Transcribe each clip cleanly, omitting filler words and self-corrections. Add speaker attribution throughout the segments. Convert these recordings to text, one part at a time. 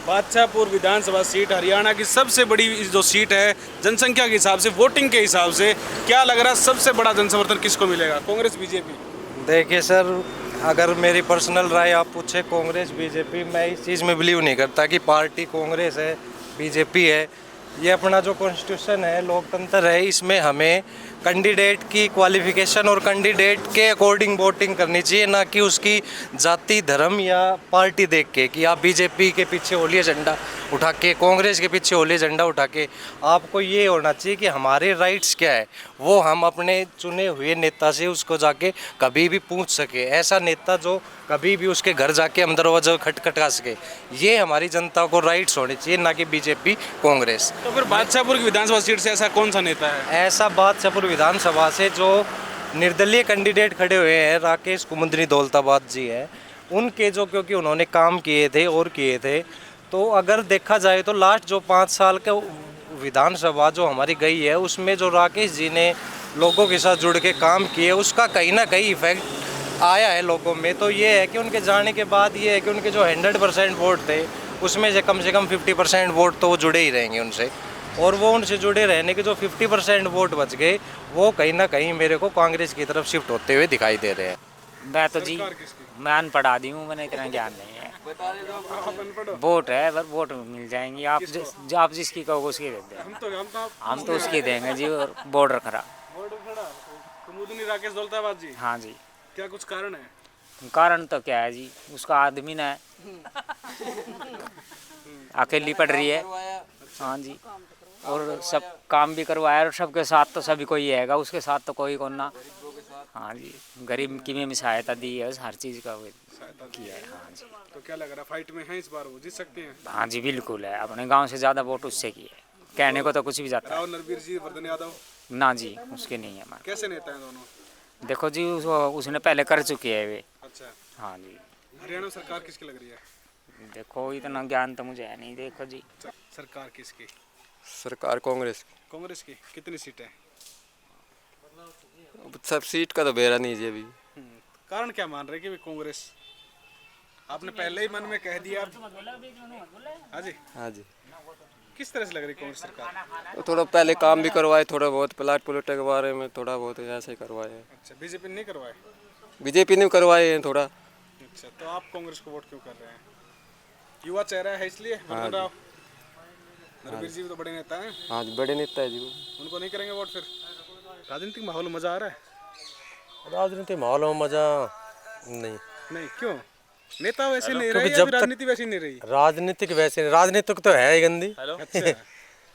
Speaker 1: बादशाहपुर विधानसभा seat Haryana की सबसे बड़ी जो सीट है जनसंख्या के हिसाब से, वोटिंग के हिसाब से, क्या लग रहा है सबसे बड़ा जनसमर्थन किसको मिलेगा, कांग्रेस बीजेपी?
Speaker 2: देखिए सर, अगर मेरी पर्सनल राय आप पूछे कांग्रेस बीजेपी, मैं इस चीज़ में बिलीव नहीं करता कि पार्टी कांग्रेस है बीजेपी है। ये अपना जो कॉन्स्टिट्यूशन है, लोकतंत्र है, इसमें हमें कैंडिडेट की क्वालिफिकेशन और कैंडिडेट के अकॉर्डिंग वोटिंग करनी चाहिए, ना कि उसकी जाति धर्म या पार्टी देख के कि आप बीजेपी के पीछे होलिए झंडा उठा के, कांग्रेस के पीछे होलिए झंडा उठा के। आपको ये होना चाहिए कि हमारे राइट्स क्या है, वो हम अपने चुने हुए नेता से उसको जाके कभी भी पूछ सके। ऐसा नेता जो कभी भी उसके घर जाके हम दरवाजा खटखटा सके, ये हमारी जनता को राइट्स होने चाहिए, ना कि बीजेपी कांग्रेस।
Speaker 1: तो फिर बादशाहपुर की विधानसभा सीट से ऐसा कौन सा नेता है?
Speaker 2: ऐसा बादशाहपुर विधानसभा से जो निर्दलीय कैंडिडेट खड़े हुए हैं, राकेश कुमुद्नी दौलताबाद जी हैं, उनके जो, क्योंकि उन्होंने काम किए थे और किए थे, तो अगर देखा जाए तो लास्ट जो 5 साल के विधानसभा जो हमारी गई है, उसमें जो राकेश जी ने लोगों के साथ जुड़ के काम किए, उसका कहीं ना कहीं इफेक्ट आया है लोगों में। तो ये है कि उनके जाने के बाद ये है कि उनके जो 100% वोट थे, उसमें से कम 50% वोट तो वो जुड़े ही रहेंगे उनसे, और वो उनसे जुड़े रहने के जो 50% वोट बच गए, वो कहीं ना कहीं मेरे को कांग्रेस की तरफ शिफ्ट होते हुए दिखाई दे रहे हैं।
Speaker 3: मैं तो जी, मैं अनपढ़ आदमी हूँ, मैंने इतना ज्ञान नहीं है। वोट है, पर वोट मिल जाएंगी, आप जिसकी कहोगे उसकी दे दें। हम तो उसकी देंगे जी। और बॉर्डर खड़ा।
Speaker 1: कुमुद्नी राकेश दौलताबाद जी?
Speaker 3: हाँ जी।
Speaker 1: क्या कुछ कारण है?
Speaker 3: कारण तो क्या है जी, उसका आदमी ना है, अकेली पड़ रही है। हाँ जी, और सब काम भी करवाया, और सबके साथ तो सभी कोई हैगा, उसके साथ तो कोई को ना। हाँ जी, गरीब की में सहायता दी है, हर चीज़ का किया है। हाँ जी।
Speaker 1: तो क्या लग रहा है, फाइट में है इस बार, वो जीत सकते हैं?
Speaker 3: हाँ जी बिल्कुल है, अपने गांव से ज़्यादा वोट उससे की है, कहने को तो कुछ भी जाता है।
Speaker 1: राव नरवीर जी, वर्धन यादव?
Speaker 3: ना जी, उसके नहीं है हमारे।
Speaker 1: कैसे नेता हैं दोनों?
Speaker 3: देखो जी, उसने पहले कर चुके हैं वे।
Speaker 1: अच्छा।
Speaker 3: हाँ जी।
Speaker 1: हरियाणा में सरकार किसकी लग रही है?
Speaker 3: देखो इतना ज्ञान तो मुझे है नहीं। देखो जी,
Speaker 1: सरकार किसकी?
Speaker 4: सरकार कांग्रेस।
Speaker 1: कांग्रेस की? कितनी सीटें?
Speaker 4: सब सीट का तो बेरा नहीं है अभी।
Speaker 1: कारण क्या मान रहे कि कांग्रेस? आपने पहले ही मन में कह दिया। हाँ जी।
Speaker 4: हाँ जी,
Speaker 1: किस तरह से लग रही कांग्रेस सरकार?
Speaker 4: तो थोड़ा पहले काम भी करवाए, थोड़ा बहुत प्लाट प्लॉट के बारे में थोड़ा बहुत ऐसे ही करवाए हैं।
Speaker 1: अच्छा, बीजेपी ने नहीं करवाए?
Speaker 4: बीजेपी ने करवाए हैं थोड़ा।
Speaker 1: अच्छा, तो आप कांग्रेस को वोट क्यों कर रहे हैं? युवा चेहरा है इसलिए? वर्धन राव नरवीर जी तो बड़े नेता हैं।
Speaker 4: हाँ जी, बड़े नेता है जी वो।
Speaker 1: उनको नहीं करेंगे वोट फिर? राजनीतिक माहौल में मजा आ रहा है?
Speaker 2: राजनीतिक माहौल में मजा नहीं।
Speaker 1: नहीं, क्यों? नेता वैसे नहीं रहे
Speaker 2: क्योंकि
Speaker 1: या
Speaker 2: जब
Speaker 1: फिर राजनीति वैसी नहीं रही?
Speaker 2: राजनीतिक वैसे, राजनीतिक तो है ही गंदी।
Speaker 1: अच्छा।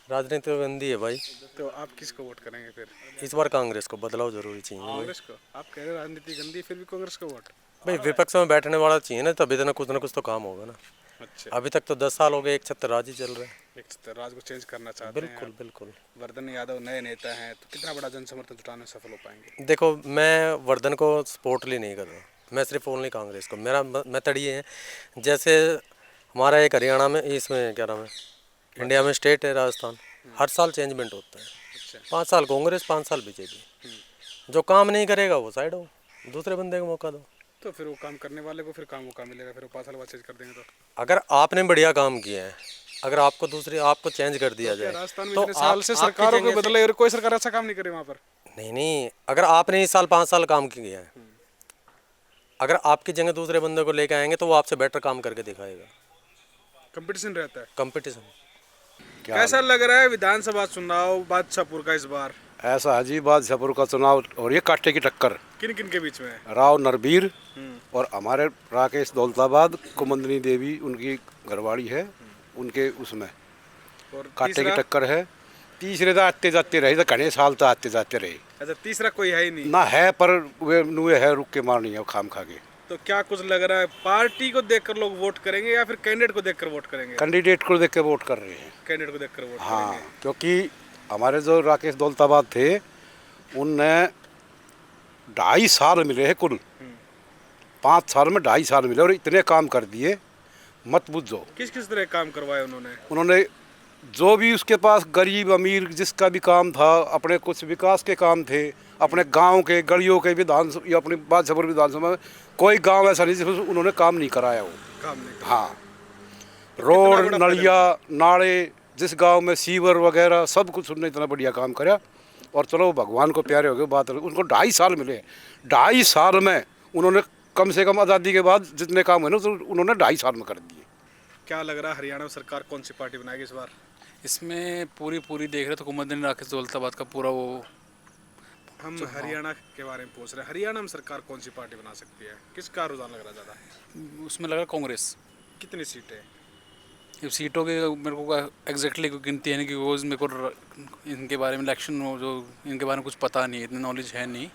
Speaker 2: राजनीति तो गंदी है भाई।
Speaker 1: तो आप किसको वोट करेंगे फिर?
Speaker 2: इस बार कांग्रेस को बदलाव जरूरी चाहिए भाई।
Speaker 1: कांग्रेस को? आप कह रहे हो राजनीति गंदी, फिर भी कांग्रेस को वोट?
Speaker 2: भाई विपक्ष में बैठने वाला चाहिए ना, तभी तो कुछ ना कुछ तो काम होगा ना।
Speaker 1: अच्छा।
Speaker 2: अभी तक तो 10 साल हो गए, एक छत्र राज ही चल रहा है।
Speaker 1: एक राज को चेंज करना चाहते हैं?
Speaker 2: बिल्कुल बिल्कुल।
Speaker 1: वर्धन यादव नए नेता हैं, तो कितना बड़ा जन समर्थन जुटाने में सफल हो पाएंगे?
Speaker 2: देखो, मैं वर्धन को सपोर्टली नहीं कर रहा, मैं सिर्फ ओनली कांग्रेस को। मेरा मेथड ये है, जैसे हमारा एक हरियाणा में, इसमें क्या नाम है, इंडिया में स्टेट है राजस्थान, हर साल चेंजमेंट होता है।
Speaker 1: अच्छा।
Speaker 2: 5 साल कांग्रेस, 5 साल बीजेपी। जो काम नहीं करेगा वो साइड हो, दूसरे बंदे को मौका दो।
Speaker 1: तो फिर वो काम करने वाले को फिर काम मौका मिलेगा, फिर वो 5 साल बाद चेंज कर देंगे तो?
Speaker 2: अगर आपने बढ़िया काम किया है, अगर आपको चेंज कर दिया जाए
Speaker 1: राजस्थान में
Speaker 2: तो
Speaker 1: इतने साल से सरकारों को बदले और कोई सरकार अच्छा काम नहीं करे वहाँ पर?
Speaker 2: नहीं, अगर आपने इस साल 5 साल काम किया है, अगर आपकी जगह दूसरे बंदे को लेके आएंगे तो वो आपसे बेटर काम करके दिखाएगा।
Speaker 1: कंपटीशन रहता है।
Speaker 2: कंपटीशन।
Speaker 1: कैसा लग रहा है विधानसभा चुनाव बादशाहपुर का इस बार?
Speaker 5: ऐसा है जी, बादशाहपुर का चुनाव और ये कांटे की टक्कर।
Speaker 1: किन किन के बीच में है?
Speaker 5: राव नरवीर और हमारे राकेश दौलताबाद, कुमुद्नी देवी उनकी घरवाड़ी है, उनके उसमें
Speaker 1: और
Speaker 5: कांटे की
Speaker 1: तीसरा?
Speaker 5: टक्कर है। तीसरे तो आते जाते रहे, तो घने साल तो आते जाते रहे
Speaker 1: अच्छा, तीसरा कोई है ही नहीं?
Speaker 5: ना है, पर वे नुए है, रुक के मारनी है खाम खा के।
Speaker 1: तो क्या कुछ लग रहा है, पार्टी को देखकर लोग वोट करेंगे या फिर कैंडिडेट को देखकर वोट करेंगे?
Speaker 5: कैंडिडेट को देख के वोट कर रहे हैं।
Speaker 1: कैंडिडेट को देखकर वोट
Speaker 5: हाँ,
Speaker 1: करेंगे।
Speaker 5: क्योंकि हमारे जो राकेश दौलताबाद थे, उनने 2.5 साल मिले हैं कुल। 5 साल में 2.5 साल मिले और इतने काम कर दिए मत बुझो।
Speaker 1: किस किस तरह काम करवाए उन्होंने?
Speaker 5: उन्होंने जो भी उसके पास गरीब अमीर जिसका भी काम था, अपने कुछ विकास के काम थे, अपने गांव के गलियों के विधानसभा या अपनी बादशाहपुर विधानसभा में कोई गांव ऐसा नहीं जिसमें उन्होंने काम नहीं कराया हो।
Speaker 1: काम नहीं?
Speaker 5: हाँ, रोड नलिया नाले जिस गांव में सीवर वगैरह सब कुछ उन्होंने इतना बढ़िया काम करा। और चलो भगवान को प्यारे हो गए बात। उनको 2.5 साल मिले, 2.5 साल में उन्होंने कम से कम आज़ादी के बाद जितने काम हुए ना तो उन्होंने 2.5 साल में कर दिए।
Speaker 1: क्या लग रहा है हरियाणा में सरकार कौन सी पार्टी बनाएगी इस बार?
Speaker 6: इसमें पूरी देख रहे तो कुमुद्दीन राकेश दौलताबाद का पूरा वो।
Speaker 1: हम हरियाणा के बारे में पूछ रहे हैं, हरियाणा में सरकार कौन सी पार्टी बना सकती है? किसका रुझान लग रहा है ज़्यादा?
Speaker 6: उसमें लगा कांग्रेस।
Speaker 1: कितनी सीटें?
Speaker 6: ये सीटों के मेरे को एग्जैक्टली कोई गिनती है नहीं, क्योंकि वो मेरे को इनके बारे में इलेक्शन जो इनके बारे में कुछ पता नहीं है, इतनी नॉलेज है नहीं।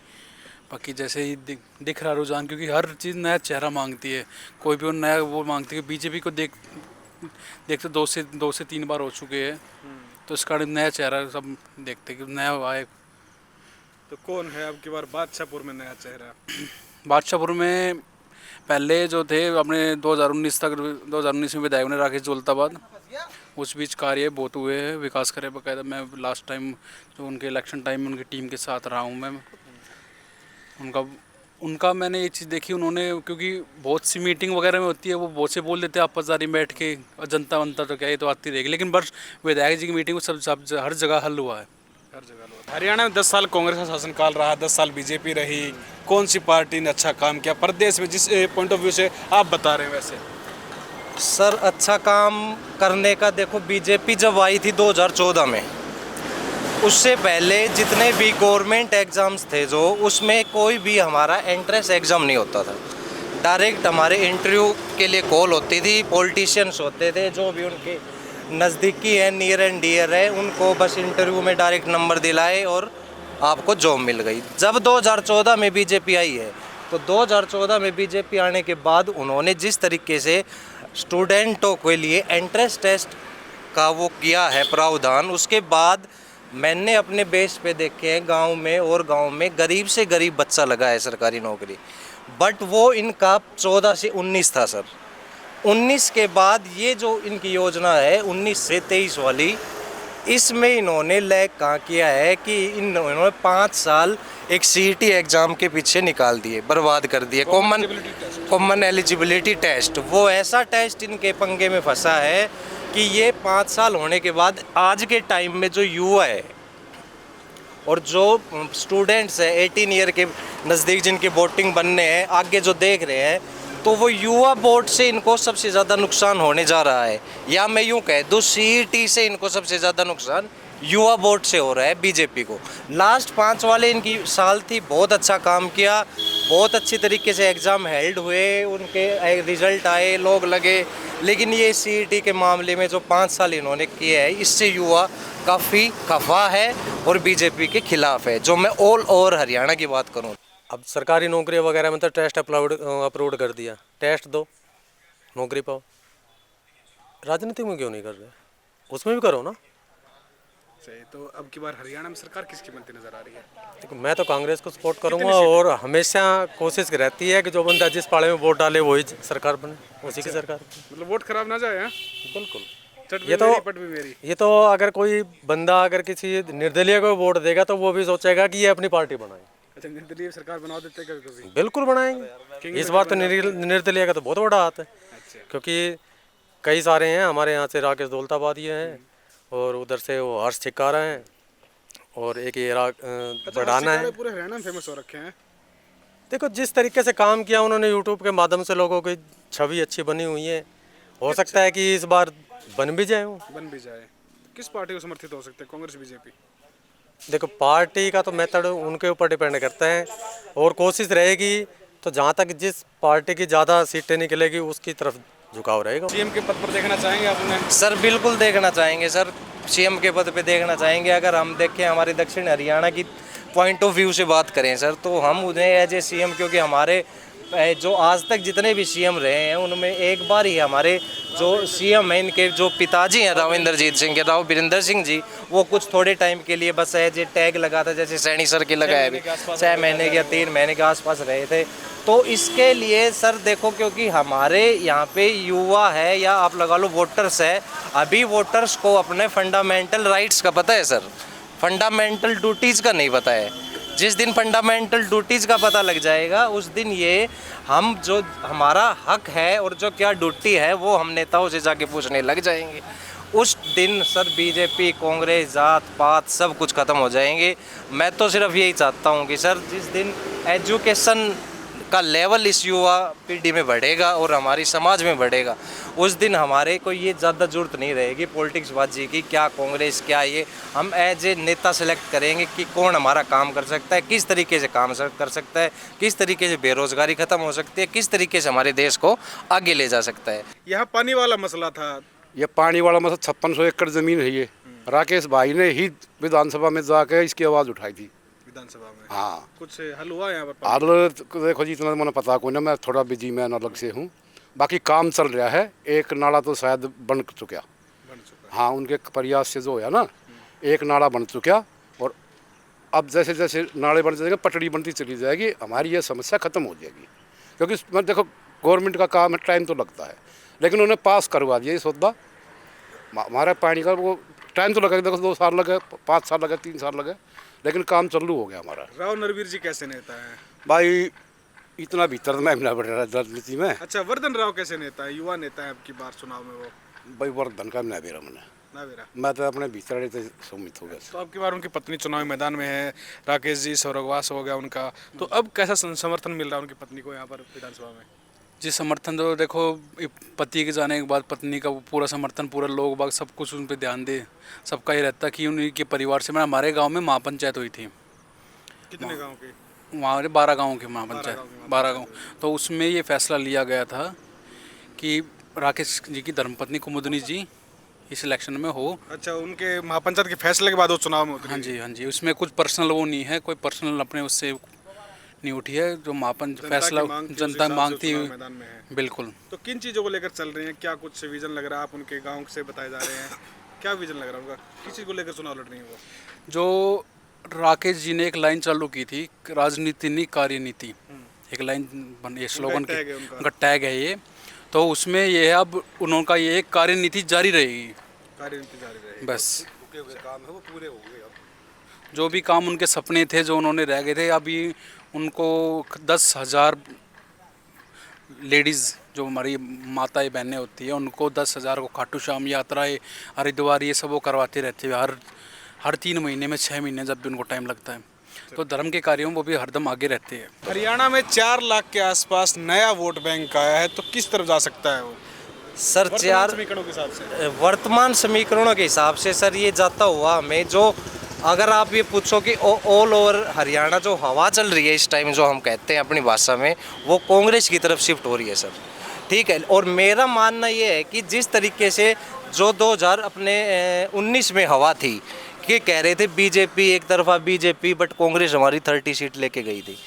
Speaker 6: बाकी जैसे ही दिख रहा रुझान, क्योंकि हर चीज़ नया चेहरा मांगती है, कोई भी नया वो मांगती है। बीजेपी को देखते 2 से 3 बार हो चुके हैं, तो इस कारण नया चेहरा सब देखते कि नया आए।
Speaker 1: तो कौन है अब की बार बादशाहपुर में नया चेहरा?
Speaker 6: बादशाहपुर में पहले जो थे अपने 2019 में विधायक ने राकेश दौलताबाद, उस बीच कार्य बहुत हुए हैं, विकास करे बाकायदा। मैं लास्ट टाइम जो उनके इलेक्शन टाइम में उनकी टीम के साथ रहा हूँ मैं, उनका मैंने ये चीज़ देखी। उन्होंने क्योंकि बहुत सी मीटिंग वगैरह में होती है, वो बहुत से बोल देते हैं आपस में बैठ के, और जनता वंता तो क्या ये तो आती रहेगी, लेकिन बस विधायक जी की मीटिंग में सब हर जगह हल हुआ है।
Speaker 1: हर जगह लोग। हरियाणा में 10 साल कांग्रेस का शासनकाल रहा, 10 साल बीजेपी रही। कौन सी पार्टी ने अच्छा काम किया प्रदेश में, जिस पॉइंट ऑफ व्यू से आप बता रहे हैं? वैसे
Speaker 2: सर अच्छा काम करने का देखो, बीजेपी जब आई थी 2014 में, उससे पहले जितने भी गवर्नमेंट एग्ज़ाम्स थे जो, उसमें कोई भी हमारा एंट्रेंस एग्ज़ाम नहीं होता था। डायरेक्ट हमारे इंटरव्यू के लिए कॉल होती थी, पॉलिटिशियंस होते थे जो भी उनके नज़दीकी है, नियर एंड डियर है, उनको बस इंटरव्यू में डायरेक्ट नंबर दिलाए और आपको जॉब मिल गई। जब 2014 में बीजेपी आई है, तो 2014 में बीजेपी आने के बाद उन्होंने जिस तरीके से स्टूडेंटों के लिए एंट्रेंस टेस्ट का वो किया है प्रावधान, उसके बाद मैंने अपने बेस पे देखे हैं गांव में, और गांव में गरीब से गरीब बच्चा लगा है सरकारी नौकरी। बट वो इनका 14 से 19 था सर। 19 के बाद ये जो इनकी योजना है 19 से 23 वाली, इसमें इन्होंने लैग कहाँ किया है कि इन्होंने 5 साल एक CET एग्ज़ाम के पीछे निकाल दिए, बर्बाद कर दिए। कॉमन एलिजिबिलिटी टेस्ट, वो ऐसा टेस्ट इनके पंगे में फंसा है कि ये 5 साल होने के बाद आज के टाइम में जो युवा है और जो स्टूडेंट्स है 18 ईयर के नज़दीक जिनके वोटिंग बनने हैं, आगे जो देख रहे हैं, तो वो युवा वोट से इनको सबसे ज़्यादा नुकसान होने जा रहा है। या मैं यूँ कह दूँ CET से इनको सबसे ज़्यादा नुकसान युवा वोट से हो रहा है बीजेपी को। लास्ट 5 वाले इनकी साल थी, बहुत अच्छा काम किया, बहुत अच्छी तरीके से एग्ज़ाम हेल्ड हुए, उनके रिज़ल्ट आए, लोग लगे। लेकिन ये CET के मामले में जो 5 साल इन्होंने किए हैं, इससे युवा काफ़ी खफा है और बीजेपी के खिलाफ है। जो मैं ऑल ओवर हरियाणा की बात करूँ,
Speaker 7: अब सरकारी नौकरी वगैरह में तो टेस्ट अपलोड कर दिया, टेस्ट दो नौकरी पाओ। राजनीति में क्यों नहीं कर रहे? उसमें भी करो ना।
Speaker 1: सही। तो अब की बार हरियाणा में सरकार किसकी बनती नजर आ रही है?
Speaker 7: देखो मैं तो कांग्रेस को सपोर्ट करूंगा, और हमेशा कोशिश रहती है कि जो बंदा जिस पाले में वोट डाले वही सरकार बने, उसी की सरकार।
Speaker 1: मतलब वोट खराब ना जाए।
Speaker 7: बिल्कुल।
Speaker 1: चट भी
Speaker 7: ये तो
Speaker 1: मेरी, पट भी मेरी।
Speaker 7: ये तो अगर कोई बंदा अगर किसी निर्दलीय को वोट देगा तो वो भी सोचेगा कि ये अपनी पार्टी बनाए।
Speaker 1: अच्छा, निर्दलीय सरकार बना देते कभी कभी?
Speaker 7: बिल्कुल बनाएंगे। इस बार तो निर्दलीय का तो बहुत बड़ा हाथ है, क्योंकि कई सारे हैं। हमारे यहाँ से राकेश दौलताबादी हैं, और उधर से वो हर्ष छिकारा हैं, और एक ये बढ़ाना है।
Speaker 1: पूरे हरियाणा में फेमस हो रखे हैं।
Speaker 7: देखो जिस तरीके से काम किया उन्होंने यूट्यूब के माध्यम से, लोगों की छवि अच्छी बनी हुई है। हो सकता है कि इस बार बन भी जाए।
Speaker 1: किस पार्टी को समर्थित हो सकते हैं, कांग्रेस बीजेपी?
Speaker 7: देखो पार्टी का तो मेथड उनके ऊपर डिपेंड करता है, और कोशिश रहेगी तो जहाँ तक जिस पार्टी की ज़्यादा सीटें निकलेगी उसकी तरफ झुकाव रहेगा।
Speaker 1: CM के पद पर देखना चाहेंगे आप उन्हें?
Speaker 2: सर बिल्कुल देखना चाहेंगे सर, CM के पद पे देखना चाहेंगे। अगर हम देखें हमारे दक्षिण हरियाणा की पॉइंट ऑफ व्यू से बात करें सर, तो हम उन्हें एज ए CM, क्योंकि हमारे जो आज तक जितने भी CM रहे हैं उनमें एक बार ही हमारे जो CM हैं, इनके जो पिताजी हैं राव इंद्रजीत सिंह के, राव बीरेंद्र सिंह जी, वो कुछ थोड़े टाइम के लिए बस एज ए टैग लगा था, जैसे सैनी सर के लगाया अभी 6 महीने या 3 महीने के आसपास रहे थे। तो इसके लिए सर देखो, क्योंकि हमारे यहाँ पे युवा है या आप लगा लो वोटर्स है, अभी वोटर्स को अपने फंडामेंटल राइट्स का पता है सर, फंडामेंटल ड्यूटीज़ का नहीं पता है। जिस दिन फंडामेंटल ड्यूटीज़ का पता लग जाएगा उस दिन ये हम जो हमारा हक है और जो क्या ड्यूटी है वो हम नेताओं से जाके पूछने लग जाएंगे। उस दिन सर बीजेपी, कांग्रेस, जात पात सब कुछ ख़त्म हो जाएंगे। मैं तो सिर्फ यही चाहता हूँ कि सर जिस दिन एजुकेशन का लेवल इस युवा पीढ़ी में बढ़ेगा और हमारी समाज में बढ़ेगा उस दिन हमारे को ये ज़्यादा ज़रूरत नहीं रहेगी पॉलिटिक्स बाजी की, क्या कांग्रेस क्या ये। हम एज ए नेता सेलेक्ट करेंगे कि कौन हमारा काम कर सकता है, किस तरीके से काम कर सकता है, किस तरीके से बेरोज़गारी ख़त्म हो सकती है, किस तरीके से हमारे देश को आगे ले जा सकता है।
Speaker 1: यहाँ पानी वाला मसला था।
Speaker 5: ये पानी वाला मतलब 5600 एकड़ ज़मीन है। ये राकेश भाई ने ही विधानसभा में जाके इसकी आवाज़ उठाई थी
Speaker 1: विधानसभा में।
Speaker 5: हाँ,
Speaker 1: कुछ हल हुआ यहाँ पर?
Speaker 5: हाल देखो जी इतना मैंने पता कोई ना, मैं थोड़ा बिजी मैं अलग से हूँ। बाकी काम चल रहा है। एक नाला तो शायद बन चुका। हाँ, उनके प्रयास से जो है ना एक नाला बन चुका और अब जैसे जैसे नाले बन जाएंगे पटड़ी बनती चली जाएगी, हमारी ये समस्या ख़त्म हो जाएगी। क्योंकि मैं देखो गवर्नमेंट का काम है, टाइम तो लगता है, लेकिन उन्होंने पास करवा दिया ये सौदा। हमारा पानी का वो टाइम तो लगा, देखो 2 साल लगे, 5 साल लगे, 3 साल लगे, लेकिन काम चालू हो गया हमारा।
Speaker 1: राव नरवीर जी कैसे नेता है?
Speaker 5: भाई इतना भीतर मैं ना बढ़ रहा राजनीति में।
Speaker 1: अच्छा, वर्धन राव कैसे नेता है? युवा नेता है आपकी बार चुनाव में वो।
Speaker 5: भाई वर्धन का ना बेरा मैंने
Speaker 1: ना बेरा।
Speaker 5: मैं तो अपने भीतर से सुमित हो गया।
Speaker 1: तो अब की बार उनकी पत्नी चुनावी मैदान में है, राकेश जी स्वर्गवास हो गया उनका, तो अब कैसा समर्थन मिल रहा है उनकी पत्नी को यहाँ पर विधानसभा में?
Speaker 6: जी समर्थन तो देखो पति के जाने के बाद पत्नी का पूरा समर्थन, पूरा लोग बाग सब कुछ उन पर ध्यान दे। सबका ये रहता कि उनके परिवार से, हमारे गांव में महापंचायत हुई थी।
Speaker 1: कितने गांव की?
Speaker 6: वहाँ 12 गाँव के महापंचायत, 12 गाँव। तो उसमें ये फैसला लिया गया था कि राकेश जी की धर्मपत्नी कुमुदनी जी इस इलेक्शन में हो।
Speaker 1: अच्छा, उनके महापंचायत के फैसले के बाद वो चुनाव में उतरी?
Speaker 6: हाँ जी, हाँ जी। उसमें कुछ पर्सनल वो नहीं है, कोई पर्सनल अपने उससे नहीं उठी है। जो फैसला जनता मांगती हुई
Speaker 1: मैदान में है।
Speaker 6: बिल्कुल।
Speaker 1: तो किन चीज़ों को लेकर चल रहे हैं? क्या कुछ विजन लग रहा है? आप उनके गांव से बताए जा रहे हैं, क्या विजन लग रहा है उनका? किस चीज़ को लेकर चुनाव लड़ रही है वो?
Speaker 6: जो राकेश जी ने एक लाइन चालू की थी, राजनीति नहीं कार्यनीति, एक लाइन ये स्लोगन उनका टैग है ये। तो उसमें ये है अब उनका ये एक कार्यनीति जारी रहेगी।
Speaker 1: कार्यनीति जारी रहेगी
Speaker 6: बस।
Speaker 5: काम है वो पूरे हो गए। अब
Speaker 6: जो भी काम उनके सपने थे, जो उन्होंने रह गए थे, अभी उनको 10,000 लेडीज़ जो हमारी माताएं बहनें होती है उनको 10,000 को खाटू श्याम यात्राएं, हरिद्वार, ये सब वो करवाते रहते हैं हर 3 महीने में, 6 महीने जब भी उनको टाइम लगता है। तो धर्म के कार्यों में वो भी हरदम आगे रहते हैं।
Speaker 1: हरियाणा में 4 लाख के आसपास नया वोट बैंक आया है, तो किस तरफ जा सकता है वो
Speaker 2: सर? 4
Speaker 1: समीकरणों के हिसाब से,
Speaker 2: वर्तमान समीकरणों के हिसाब से सर ये जाता हुआ हमें, जो अगर आप ये पूछो कि ऑल ओवर हरियाणा जो हवा चल रही है इस टाइम, जो हम कहते हैं अपनी भाषा में, वो कांग्रेस की तरफ शिफ्ट हो रही है सर। ठीक है। और मेरा मानना ये है कि जिस तरीके से जो 2019 में हवा थी कि कह रहे थे बीजेपी एक तरफा बीजेपी, बट कांग्रेस हमारी 30 सीट लेके गई थी।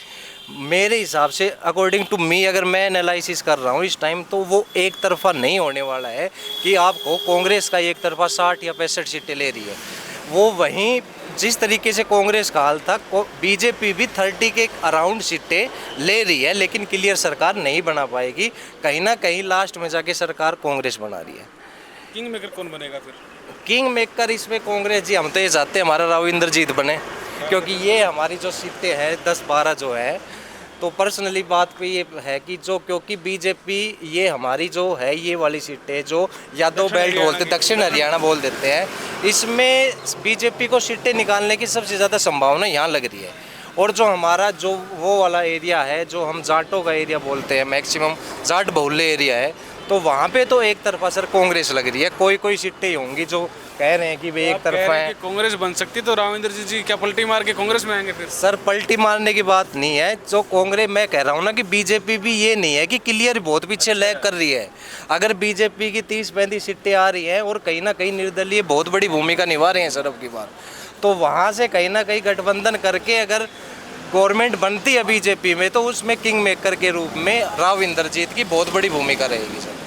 Speaker 2: मेरे हिसाब से अकॉर्डिंग टू मी, अगर मैं एनालिसिस कर रहा हूँ इस टाइम, तो वो एक तरफा नहीं होने वाला है कि आपको कांग्रेस का एक तरफा 60 या 65 सीटें ले रही है। वो वहीं जिस तरीके से कांग्रेस का हाल था, बीजेपी भी 30 के अराउंड सीटें ले रही है, लेकिन क्लियर सरकार नहीं बना पाएगी। कहीं ना कहीं लास्ट में जाके सरकार कांग्रेस बना रही है।
Speaker 1: किंग मेकर कौन बनेगा फिर?
Speaker 2: किंग मेकर इसमें कांग्रेस जी, हम तो ये चाहते हैं हमारा राव इंद्रजीत बने, क्योंकि ये हमारी जो सीटें हैं 10-12 जो है, तो पर्सनली बात पे ये है कि जो, क्योंकि बीजेपी ये हमारी जो है ये वाली सीटें जो यादव बेल्ट बोलते, दक्षिण हरियाणा बोल देते हैं, इसमें बीजेपी को सीटें निकालने की सबसे ज़्यादा संभावना यहाँ लग रही है। और जो हमारा जो वो वाला एरिया है, जो हम जाटों का एरिया बोलते हैं, मैक्सिमम जाट बहुल्य एरिया है, तो वहाँ पे तो एक तरफा सर कांग्रेस लग रही है। कोई सीटें होंगी जो कह रहे हैं कि वे एक तरफा है।
Speaker 1: कांग्रेस बन सकती, तो राविंद्र जी क्या पलटी मार के कांग्रेस में आएंगे फिर?
Speaker 2: सर पलटी मारने की बात नहीं है, जो कांग्रेस, मैं कह रहा हूँ ना कि बीजेपी भी ये नहीं है कि क्लियर बहुत पीछे लैग कर रही है। अगर बीजेपी की 30-35 सीटें आ रही हैं और कहीं ना कहीं निर्दलीय बहुत बड़ी भूमिका निभा रहे हैं सर अब की बार, तो वहाँ से कहीं ना कहीं गठबंधन करके अगर गवर्नमेंट बनती है बीजेपी में, तो उसमें किंग मेकर के रूप में राव इंद्रजीत की बहुत बड़ी भूमिका रहेगी सर।